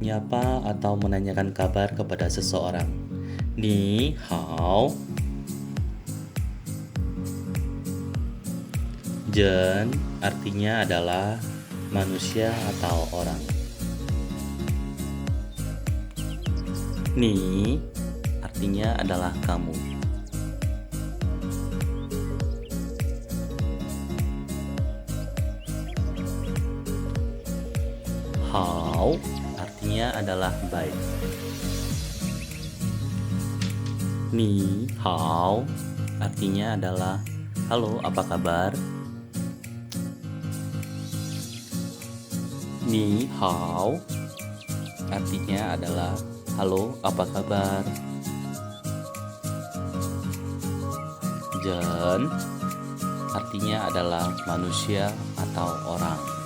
menyapa atau menanyakan kabar kepada seseorang. Ni hao. Jen artinya adalah manusia atau orang. Ni artinya adalah kamu. Hao artinya adalah baik. Ni hao artinya adalah halo, apa kabar? Ni hao artinya adalah halo, apa kabar? Jen artinya adalah manusia atau orang.